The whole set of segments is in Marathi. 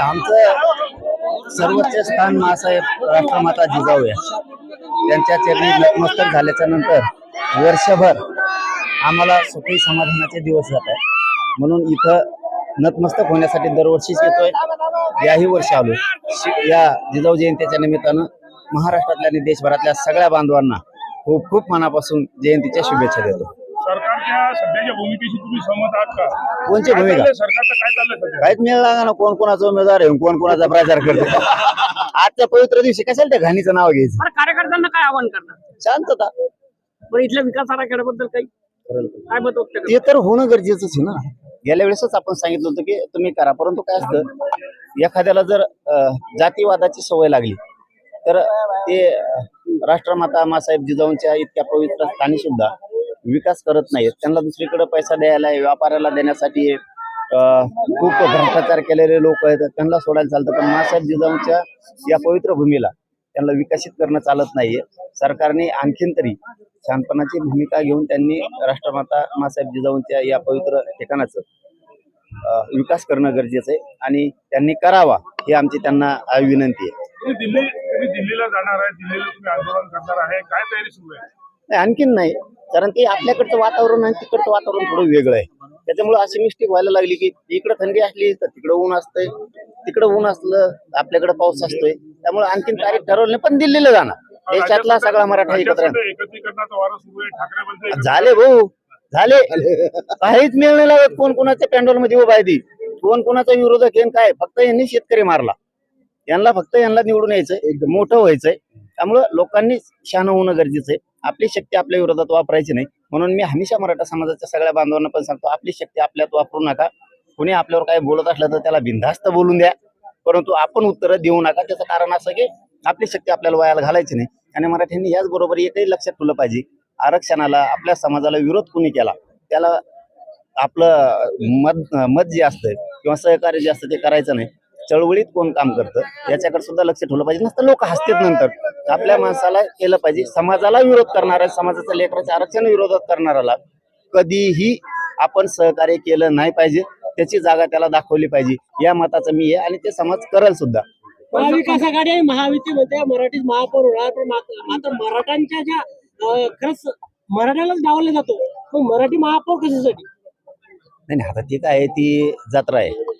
आमचं सर्वोच्च स्थान मासाहेब राष्ट्रमाता जिजाऊ त्यांच्या चरणी नतमस्तक झाल्याच्या नंतर वर्षभर आम्हाला सुखी समाधानाचे दिवस जात आहेत। म्हणून इथं नतमस्तक होण्यासाठी दरवर्षीच येतोय। याही वर्षी आलो। या जिजाऊ जयंतीच्या निमित्तानं महाराष्ट्रातल्या आणि देशभरातल्या सगळ्या बांधवांना खूप खूप मनापासून जयंतीच्या शुभेच्छा देतो। सरकारच्या सध्याच्या भूमिकेशी तुम्ही सहमत आहात का? कोणची भूमिका? सरकारचं काय चाललंय? काहीच मिळालं लागा ना। कोण कोणाचा उमेदवार आहे, कोण कोणाचा प्रचार करतो। आजच्या पवित्र दिवशी कशाला त्या घाणीचं नाव घ्यायचं? कार्यकर्त्यांना काय आवाहन करणार? शांतता। पण इथल्या विकास आराखड्याबद्दल काही काय मत व्यक्त करणार? ते तर होणं गरजेचंच आहे ना। गेल्या वेळेसच आपण सांगितलं होतं की तुम्ही करा, परंतु काय असतं, एखाद्याला जर जातीवादाची सवय लागली तर ते राष्ट्रमाता मासाहेब जिजाऊंच्या इतक्या पवित्र स्थानी सुद्धा विकास करत नाहीत। त्यांना दुसरीकडे पैसा द्यायला, व्यापाराला देण्यासाठी खूप भ्रष्टाचार केलेले लोक आहेत, त्यांना सोडायला चालतं। पण मासाहेब जिजाऊंच्या या पवित्र भूमीला त्यांना विकसित करणं चालत नाहीये। सरकारने आणखीन तरी शांतपणाची भूमिका घेऊन त्यांनी राष्ट्रमाता मासाहेब जिजाऊंच्या या पवित्र ठिकाणाचं विकास करणं गरजेचं आहे आणि त्यांनी करावा ही आमची त्यांना विनंती आहे। तुम्ही दिल्लीला जाणार आहे, दिल्लीला तुम्ही आंदोलन करणार आहे, काय तयारी सुरू आहे? नाही, आणखीन नाही, कारण की आपल्याकडचं वातावरण आणि तिकडचं वातावरण थोडं वेगळं आहे। त्याच्यामुळे अशी मिस्टेक व्हायला लागली की इकडे थंडी असली तर तिकडे ऊन असतंय, तिकडे ऊन असलं आपल्याकडे पाऊस असतोय। त्यामुळे आणखीन तारीख ठरवली नाही, पण दिल्लीला जाणार। देशातला सगळा मराठा एकत्र एकत्रीकरणाचा वारा सुरू आहे। ठाकरे म्हणते झाले भाऊ, झाले। काहीच मिळणं लागत। कोण कोणाच्या पॅन्डॉल मध्ये उभा आहे ती, कोण कोणाचा विरोधक आहे काय? फक्त यांनी शेतकरी मारला, यांना निवडून यायचंय, एकदम मोठं व्हायचंय। त्यामुळं लोकांनी शहाणं होणं गरजेचं आहे। आपली शक्ती आपल्या विरोधात वापरायची नाही। म्हणून मी हमेशा मराठा समाजाच्या सगळ्या बांधवांना पण सांगतो, आपली शक्ती आपल्यात वापरू नका। कोणी आपल्यावर काय बोलत असलं तर त्याला बिनधास्त बोलून द्या, परंतु आपण उत्तर देऊ नका। त्याचं कारण असं की आपली शक्ती आपल्याला वायाला घालायची नाही। आणि मराठ्यांनी याच बरोबर एकही लक्षात ठेवलं पाहिजे, आरक्षणाला, आपल्या समाजाला विरोध कुणी केला त्याला आपलं मत जे असतं किंवा सहकार्य जे असतं ते करायचं नाही। चळवळीत कोण काम करतं याच्याकडे सुद्धा लक्ष ठेवलं पाहिजे। नसतं लोक हसतात नंतर। आपल्या माणसाला केलं पाहिजे। समाजाला विरोध करणारा, समाजाच्या लेकराच्या आरक्षण विरोधात करणाऱ्याला कधीही आपण सहकार्य केलं नाही पाहिजे। त्याची जागा त्याला दाखवली पाहिजे, या मताचं मी आहे आणि ते समाज करेल सुद्धा। महाविकास आघाडी आणि महायुतीमध्ये मराठीत महापौर होणार, पण मात्र मराठ्यांच्या ज्या खरंच मराठ्यालाच डावलं जातो, मग मराठी महापौर कशासाठी? नाही, आता ती काय, ती जत्रा आहे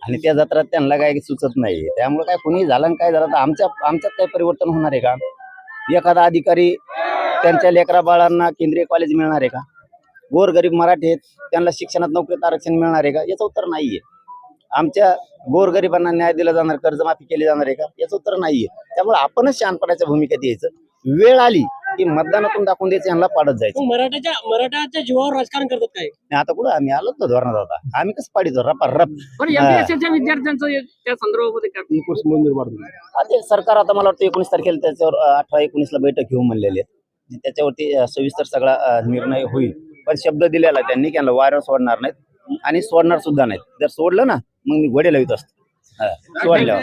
आणि त्या जत्रात त्यांना काय सुचत नाही। त्यामुळे काय कोणी झालं काय झालं तर आमच्यात काय परिवर्तन होणार आहे का? एखादा अधिकारी त्यांच्या लेकरा बाळांना केंद्रीय कॉलेज मिळणार आहे का? गोरगरीब मराठी आहेत, त्यांना शिक्षणात नोकरीत आरक्षण मिळणार आहे का? याचं उत्तर नाहीये। आमच्या गोरगरिबांना न्याय दिला जाणार, कर्जमाफी केली जाणार आहे का? याचं उत्तर नाहीये। त्यामुळे आपणच शहाणपणाच्या भूमिकेत यायचं। वेळ आली की मतदानातून दाखवून द्यायचं, यांना पाडत जायचं। मराठाच्या जीवावर राजकारण करतात काय? आता कुठं आम्ही आलो तर धोरणात होता, आम्ही कसं पाडीतो रप। पण एमपीएससीच्या विद्यार्थ्यांचं त्या संदर्भामध्ये काय? ते सरकार आता मला वाटतं 19 तारखेला त्याच्यावर 18-19 ला बैठक घेऊ म्हणलेली आहे। त्याच्यावरती सविस्तर सगळा निर्णय होईल। पण शब्द दिलेला त्यांनी की यांना वायर सोडणार नाहीत आणि सोडणार सुद्धा नाहीत। जर सोडलं ना मग मी घोडे लावित असतो सोडल्यावर।